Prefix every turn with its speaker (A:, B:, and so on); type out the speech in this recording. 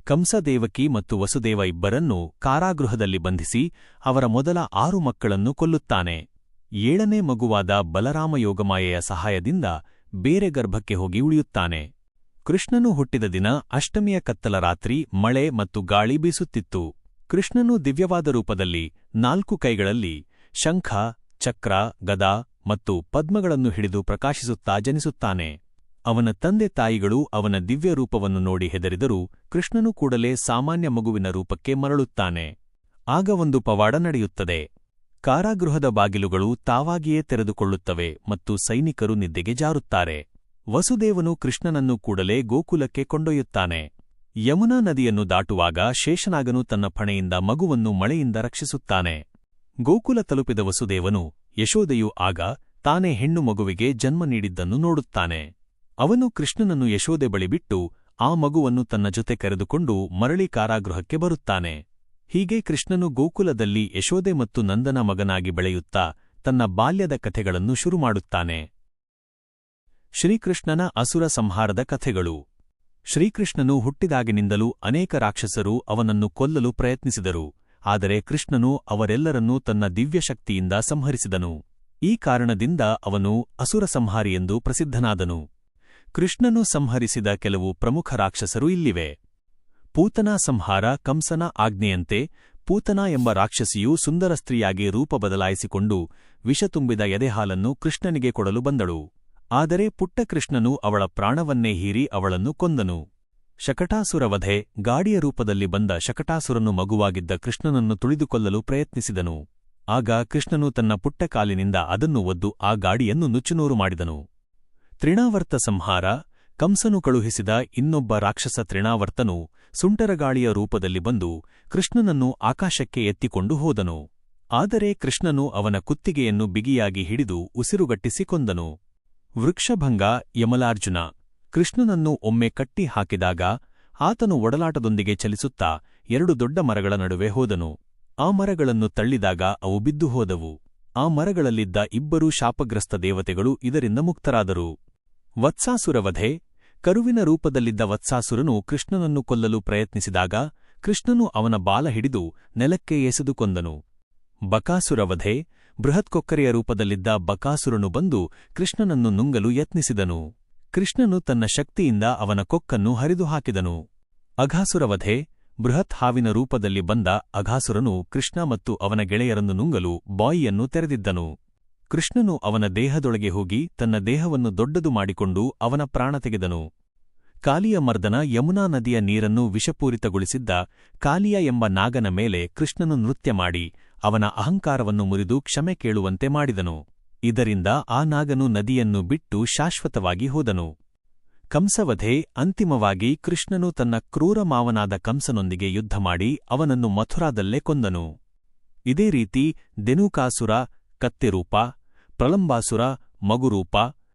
A: ಕಂಸದೇವಕಿ ಮತ್ತು ವಸುದೇವ ಇಬ್ಬರನ್ನೂ ಕಾರಾಗೃಹದಲ್ಲಿ ಬಂಧಿಸಿ ಅವರ ಮೊದಲ 6 ಮಕ್ಕಳನ್ನು ಕೊಲ್ಲುತ್ತಾನೆ. 7ನೇ ಮಗುವಾದ ಬಲರಾಮಯೋಗಮಾಯೆಯ ಸಹಾಯದಿಂದ ಬೇರೆ ಗರ್ಭಕ್ಕೆ ಹೋಗಿ ಉಳಿಯುತ್ತಾನೆ. ಕೃಷ್ಣನು ಹುಟ್ಟಿದ ದಿನ ಅಷ್ಟಮಿಯ ಕತ್ತಲ ರಾತ್ರಿ ಮಳೆ ಮತ್ತು ಗಾಳಿ ಬೀಸುತ್ತಿತ್ತು. ಕೃಷ್ಣನು ದಿವ್ಯವಾದ ರೂಪದಲ್ಲಿ 4 ಕೈಗಳಲ್ಲಿ ಶಂಖ, ಚಕ್ರ, ಗದಾ ಮತ್ತು ಪದ್ಮಗಳನ್ನು ಹಿಡಿದು ಪ್ರಕಾಶಿಸುತ್ತಾ ಜನಿಸುತ್ತಾನೆ. ಅವನ ತಂದೆ ತಾಯಿಗಳು ಅವನ ದಿವ್ಯ ರೂಪವನ್ನು ನೋಡಿ ಹೆದರಿದರೂ ಕೃಷ್ಣನು ಕೂಡಲೇ ಸಾಮಾನ್ಯ ಮಗುವಿನ ರೂಪಕ್ಕೆ ಮರಳುತ್ತಾನೆ. ಆಗ ಒಂದು ಪವಾಡ ನಡೆಯುತ್ತದೆ. ಕಾರಾಗೃಹದ ಬಾಗಿಲುಗಳು ತಾವಾಗಿಯೇ ತೆರೆದುಕೊಳ್ಳುತ್ತವೆ ಮತ್ತು ಸೈನಿಕರು ನಿದ್ದೆಗೆ ಜಾರುತ್ತಾರೆ. ವಸುದೇವನು ಕೃಷ್ಣನನ್ನು ಕೂಡಲೇ ಗೋಕುಲಕ್ಕೆ ಕೊಂಡೊಯ್ಯುತ್ತಾನೆ. ಯಮುನಾ ನದಿಯನ್ನು ದಾಟುವಾಗ ಶೇಷನಾಗನು ತನ್ನ ಫಣೆಯಿಂದ ಮಗುವನ್ನು ಮಳೆಯಿಂದ ರಕ್ಷಿಸುತ್ತಾನೆ. ಗೋಕುಲ ತಲುಪಿದ ವಸುದೇವನು ಯಶೋದೆಯು ಆಗ ತಾನೇ ಹೆಣ್ಣು ಮಗುವಿಗೆ ಜನ್ಮ ನೀಡಿದ್ದನ್ನು ನೋಡುತ್ತಾನೆ. ಅವನು ಕೃಷ್ಣನನ್ನು ಯಶೋದೆ ಬಳಿ ಬಿಟ್ಟು ಆ ಮಗುವನ್ನು ತನ್ನ ಜೊತೆ ಕರೆದುಕೊಂಡು ಮರಳಿ ಕಾರಾಗೃಹಕ್ಕೆ ಬರುತ್ತಾನೆ. ಹೀಗೆ ಕೃಷ್ಣನು ಗೋಕುಲದಲ್ಲಿ ಯಶೋದೆ ಮತ್ತು ನಂದನ ಮಗನಾಗಿ ಬೆಳೆಯುತ್ತಾ ತನ್ನ ಬಾಲ್ಯದ ಕಥೆಗಳನ್ನು ಶುರುಮಾಡುತ್ತಾನೆ. ಶ್ರೀಕೃಷ್ಣನ ಅಸುರ ಸಂಹಾರದ ಕಥೆಗಳು. ಶ್ರೀಕೃಷ್ಣನು ಹುಟ್ಟಿದಾಗಿನಿಂದಲೂ ಅನೇಕ ರಾಕ್ಷಸರು ಅವನನ್ನು ಕೊಲ್ಲಲು ಪ್ರಯತ್ನಿಸಿದರು. ಆದರೆ ಕೃಷ್ಣನು ಅವರೆಲ್ಲರನ್ನೂ ತನ್ನ ದಿವ್ಯಶಕ್ತಿಯಿಂದ ಸಂಹರಿಸಿದನು. ಈ ಕಾರಣದಿಂದ ಅವನು ಅಸುರ ಸಂಹಾರಿಯೆಂದು ಪ್ರಸಿದ್ಧನಾದನು. ಕೃಷ್ಣನು ಸಂಹರಿಸಿದ ಕೆಲವು ಪ್ರಮುಖ ರಾಕ್ಷಸರು ಇಲ್ಲಿವೆ. ಪೂತನಾ ಸಂಹಾರ. ಕಂಸನ ಆಜ್ಞೆಯಂತೆ ಪೂತನಾ ಎಂಬ ರಾಕ್ಷಸಿಯು ಸುಂದರ ಸ್ತ್ರೀಯಾಗಿ ರೂಪ ಬದಲಾಯಿಸಿಕೊಂಡು ವಿಷ ತುಂಬಿದ ಎದೆಹಾಲನ್ನು ಕೃಷ್ಣನಿಗೆ ಕೊಡಲು ಬಂದಳು. ಆದರೆ ಪುಟ್ಟ ಕೃಷ್ಣನು ಅವಳ ಪ್ರಾಣವನ್ನೇ ಹೀರಿ ಅವಳನ್ನು ಕೊಂದನು. ಶಕಟಾಸುರ ವಧೆ. ಗಾಡಿಯ ರೂಪದಲ್ಲಿ ಬಂದ ಶಕಟಾಸುರನು ಮಗುವಾಗಿದ್ದ ಕೃಷ್ಣನನ್ನು ತುಳಿದುಕೊಲ್ಲಲು ಪ್ರಯತ್ನಿಸಿದನು. ಆಗ ಕೃಷ್ಣನು ತನ್ನ ಪುಟ್ಟ ಕಾಲಿನಿಂದ ಅದನ್ನು ಒದ್ದು ಆ ಗಾಡಿಯನ್ನು ನುಚ್ಚುನೂರು ಮಾಡಿದನು. ತೃಣಾವರ್ತ ಸಂಹಾರ. ಕಂಸನು ಕಳುಹಿಸಿದ ಇನ್ನೊಬ್ಬ ರಾಕ್ಷಸ ತೃಣಾವರ್ತನು ಸುಂಟರಗಾಳಿಯ ರೂಪದಲ್ಲಿ ಬಂದು ಕೃಷ್ಣನನ್ನು ಆಕಾಶಕ್ಕೆ ಎತ್ತಿಕೊಂಡು ಹೋದನು. ಆದರೆ ಕೃಷ್ಣನು ಅವನ ಕುತ್ತಿಗೆಯನ್ನು ಬಿಗಿಯಾಗಿ ಹಿಡಿದು ಉಸಿರುಗಟ್ಟಿಸಿ ಕೊಂದನು. ವೃಕ್ಷಭಂಗ. ಯಮಲಾರ್ಜುನ ಕೃಷ್ಣನನ್ನು ಒಮ್ಮೆ ಕಟ್ಟಿ ಹಾಕಿದಾಗ ಆತನು ಒಡಲಾಟದೊಂದಿಗೆ ಚಲಿಸುತ್ತಾ 2 ದೊಡ್ಡ ಮರಗಳ ನಡುವೆ ಹೋದನು. ಆ ಮರಗಳನ್ನು ತಳ್ಳಿದಾಗ ಅವು ಬಿದ್ದು ಹೋದವು. ಆ ಮರಗಳಲ್ಲಿದ್ದ 2 ಶಾಪಗ್ರಸ್ತ ದೇವತೆಗಳು ಇದರಿಂದ ಮುಕ್ತರಾದರು. ವತ್ಸಾಸುರ ವಧೆ. ಕರುವಿನ ರೂಪದಲ್ಲಿದ್ದ ವತ್ಸಾಸುರನು ಕೃಷ್ಣನನ್ನು ಕೊಲ್ಲಲು ಪ್ರಯತ್ನಿಸಿದಾಗ ಕೃಷ್ಣನು ಅವನ ಬಾಲ ಹಿಡಿದು ನೆಲಕ್ಕೆ ಎಸೆದು ಕೊಂದನು. ಬಕಾಸುರ ವಧೆ. ಬೃಹತ್ಕೊಕ್ಕರೆಯ ರೂಪದಲ್ಲಿದ್ದ ಬಕಾಸುರನು ಬಂದು ಕೃಷ್ಣನನ್ನು ನುಂಗಲು ಯತ್ನಿಸಿದನು. ಕೃಷ್ಣನು ತನ್ನ ಶಕ್ತಿಯಿಂದ ಅವನ ಕೊಕ್ಕನ್ನು ಹರಿದು ಹಾಕಿದನು. ಅಘಾಸುರ ವಧೆ. ಬೃಹತ್ ಹಾವಿನ ರೂಪದಲ್ಲಿ ಬಂದ ಅಘಾಸುರನು ಕೃಷ್ಣ ಮತ್ತು ಅವನ ಗೆಳೆಯರನ್ನು ನುಂಗಲು ಬಾಯಿಯನ್ನು ತೆರೆದಿದ್ದನು. ಕೃಷ್ಣನು ಅವನ ದೇಹದೊಳಗೆ ಹೋಗಿ ತನ್ನ ದೇಹವನ್ನು ದೊಡ್ಡದು ಮಾಡಿಕೊಂಡು ಅವನ ಪ್ರಾಣ ತೆಗೆದನು. ಕಾಲಿಯ ಮರ್ದನ. ಯಮುನಾ ನದಿಯ ನೀರನ್ನು ವಿಷಪೂರಿತಗೊಳಿಸಿದ್ದ ಕಾಲಿಯ ಎಂಬ ನಾಗನ ಮೇಲೆ ಕೃಷ್ಣನು ನೃತ್ಯ ಮಾಡಿ ಅವನ ಅಹಂಕಾರವನ್ನು ಮುರಿದು ಕ್ಷಮೆ ಕೇಳುವಂತೆ ಮಾಡಿದನು. ಇದರಿಂದ ಆ ನಾಗನು ನದಿಯನ್ನು ಬಿಟ್ಟು ಶಾಶ್ವತವಾಗಿ ಹೋದನು. ಕಂಸವಧೆ. ಅಂತಿಮವಾಗಿ ಕೃಷ್ಣನು ತನ್ನ ಕ್ರೂರ ಮಾವನಾದ ಕಂಸನೊಂದಿಗೆ ಯುದ್ಧ ಮಾಡಿ ಅವನನ್ನು ಮಥುರಾದಲ್ಲೇ ಕೊಂದನು. ಇದೇ ರೀತಿ ಧೆನುಕಾಸುರ ಕತ್ತೆರೂಪ, ಪ್ರಲಂಬಾಸುರ ಮಗುರೂಪ,